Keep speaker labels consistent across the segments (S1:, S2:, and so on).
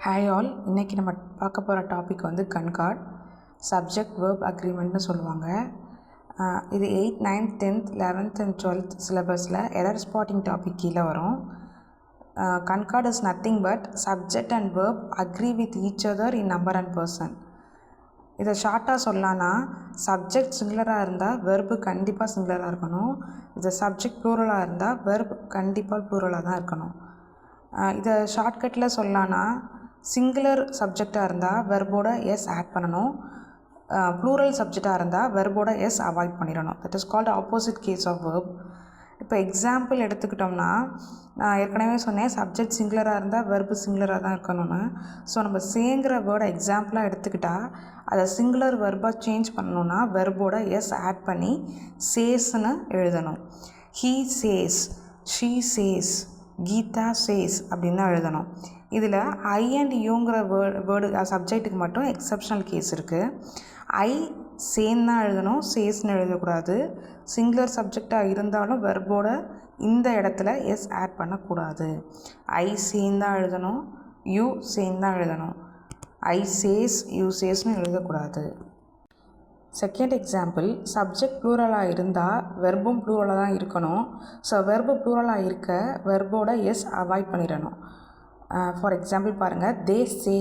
S1: Hi all, இன்றைக்கி நம்ம பார்க்க போகிற டாபிக் வந்து கன்கார்ட் சப்ஜெக்ட் வேர்ப் அக்ரிமெண்ட்னு சொல்லுவாங்க. இது 8th 9th 10th 11th and 12th சிலபஸில் எரர் ஸ்பாட்டிங் டாபிக் கீழே வரும். Concorde is nothing but subject and verb agree with each other in number and person. இதை ஷார்ட்டாக சொல்லலான்னா சப்ஜெக்ட் சிங்குலராக இருந்தால் வெர்பு கண்டிப்பாக சிங்குலராக இருக்கணும். இது சப்ஜெக்ட் ப்ளூரலாக இருந்தால் வெர்ப் கண்டிப்பாக ப்ளூரலாக தான் இருக்கணும். இதை ஷார்ட்கட்டில் சொல்லலான்னா சிங்குலர் சப்ஜெக்டாக இருந்தால் வெர்போட எஸ் ஆட் பண்ணணும், ப்ளூரல் சப்ஜெக்டாக இருந்தால் வெர்போட எஸ் அவாய்ட் பண்ணிடணும். That is called opposite case of verb. இப்போ எக்ஸாம்பிள் எடுத்துக்கிட்டோம்னா, நான் ஏற்கனவே சொன்னேன் சப்ஜெக்ட் சிங்குலராக இருந்தால் வெர்பு சிங்குலராக தான் இருக்கணும்னு. ஸோ நம்ம சேங்கிற வேர்டை எக்ஸாம்பிளாக எடுத்துக்கிட்டால் அதை சிங்குலர் வெர்பாக சேஞ்ச் பண்ணணுன்னா வெர்போட எஸ் ஆட் பண்ணி சேஸ்ன்னு எழுதணும். He says, she says, Geeta says அப்படின்னு தான் எழுதணும். இதில் ஐ அண்ட் யூங்கிற வேர்டு சப்ஜெக்ட்டுக்கு மட்டும் எக்ஸப்ஷனல் கேஸ் இருக்குது. ஐ சேன்னு தான் எழுதணும், சேஸ்ன்னு எழுதக்கூடாது. சிங்குலர் சப்ஜெக்டாக இருந்தாலும் வெர்போட இந்த இடத்துல எஸ் ஆட் பண்ணக்கூடாது. ஐ சேன் தான் எழுதணும், யூ சேன் தான் எழுதணும். ஐ சேஸ், யூ சேஸ்ன்னு எழுதக்கூடாது. செகண்ட் எக்ஸாம்பிள், சப்ஜெக்ட் ப்ளூரலாக இருந்தால் வெர்பும் ப்ளூரலாக தான் இருக்கணும். ஸோ வெர்பு ப்ளூரலாக இருக்க வெர்போட எஸ் அவாய்ட் பண்ணிடணும். ஃபார் எக்ஸாம்பிள் பாருங்கள், தே சே,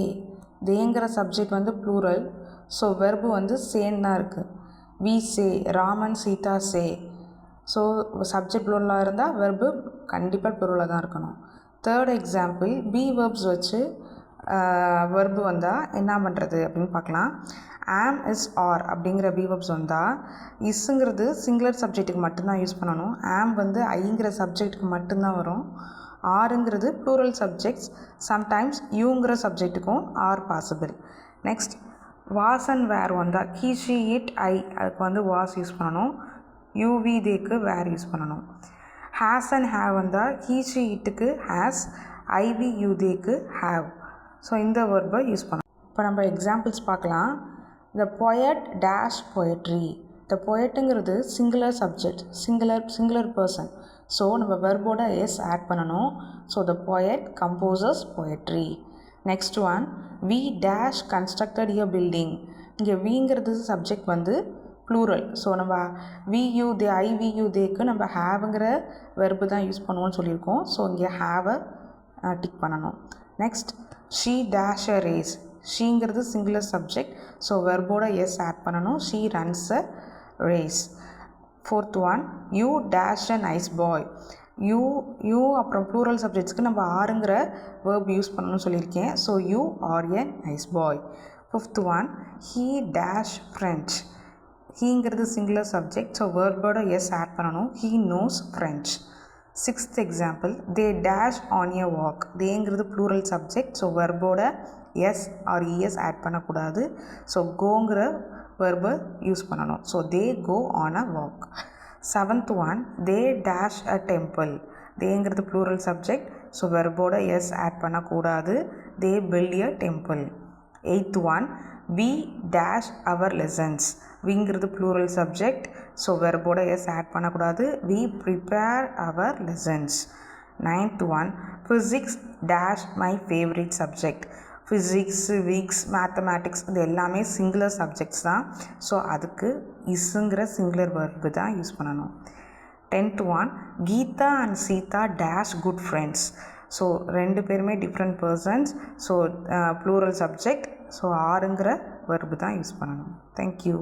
S1: தேங்கிற சப்ஜெக்ட் வந்து ப்ளூரல், ஸோ வெர்பு வந்து சேன் தான் இருக்குது. We say, Raman Sita say. So subject ப்ளூரலாக இருந்தால் வெர்பு கண்டிப்பாக ப்ளூரலாக தான் இருக்கணும். தேர்ட் எக்ஸாம்பிள், பி வெர்ப்ஸ் வச்சு வெர்பு வந்தால் என்ன பண்ணுறது அப்படின்னு பார்க்கலாம். ஆம் இஸ் ஆர் அப்படிங்கிற பி வெர்ப்ஸ் வந்தால் இஸ்ஸுங்கிறது சிங்குலர் சப்ஜெக்ட்டுக்கு மட்டும்தான் யூஸ் பண்ணணும். ஆம் வந்து ஐங்கிற சப்ஜெக்ட்டுக்கு மட்டும்தான் வரும். ஆருங்கிறது ப்ளூரல் சப்ஜெக்ட்ஸ், சம்டைம்ஸ் யூங்கிற சப்ஜெக்ட்டுக்கும் are possible. Next, was and were வந்தால் ஹீ ஷி இட் ஐ, அதுக்கு வந்து வாஸ் யூஸ் பண்ணணும். யூவி தேக்கு வேர் யூஸ் பண்ணணும். ஹேஸ் அண்ட் ஹேவ் வந்தால் ஹீ ஷி இட்டுக்கு ஹேஸ், ஐவி யூ தேக்கு ஹேவ். ஸோ இந்த வேர்பை யூஸ் பண்ணணும். இப்போ நம்ம எக்ஸாம்பிள்ஸ் பார்க்கலாம். The poet dash poetry. The பொயட்டுங்கிறது singular subject, singular person. So நம்ம வெர்போட எஸ் ஆட் பண்ணணும். So the poet composes poetry. Next one, we dash constructed a building. இங்கே விங்கிறது சப்ஜெக்ட் வந்து ப்ளூரல். ஸோ நம்ம we you they, I we you தேக்கு நம்ம ஹேவுங்கிற வெர்பு தான் யூஸ் பண்ணுவோம்னு சொல்லியிருக்கோம். ஸோ இங்கே ஹேவை டிக் பண்ணணும். Next, she dash a race. ஷீங்கிறது சிங்குலர் சப்ஜெக்ட், ஸோ வெர்போட எஸ் ஆட் பண்ணணும். She runs a race. Fourth one, you dash a nice boy. You அப்புறம் ப்ளூரல் சப்ஜெக்ட்ஸ்க்கு நம்ம ஆருங்கிற வேர்ப் யூஸ் பண்ணணும்னு சொல்லியிருக்கேன். So you are a nice boy. Fifth one, he dash French. ஹீங்கிறது singular subject, so வேர்போட S add பண்ணணும். He knows French. Sixth example, they dash on a walk. தேங்கிறது plural subject, so வெர்போட S or ES add பண்ணக்கூடாது. So கோங்கிற வெர்பை use பண்ணணும். So they go on a walk. Seventh one, they dash a temple. தேங்கிறது plural subject, so வெர்போட S add பண்ணக்கூடாது. They build a temple. Eighth one, we dash our lessons. விங்கிறது plural subject, so வெர்போட S add பண்ணக்கூடாது. We prepare our lessons. Ninth one, physics dash my favourite subject. Physics, civics, mathematics இது எல்லாமே singular subjects தான். So அதுக்கு இஸ்ஸுங்கிற singular verb தான் use பண்ணணும். 10th one, Geeta and Sita dash good friends. So ரெண்டு பேருமே different persons, so plural subject, so ஆருங்கிற வெர்பு தான் யூஸ் பண்ணணும். தேங்க்யூ.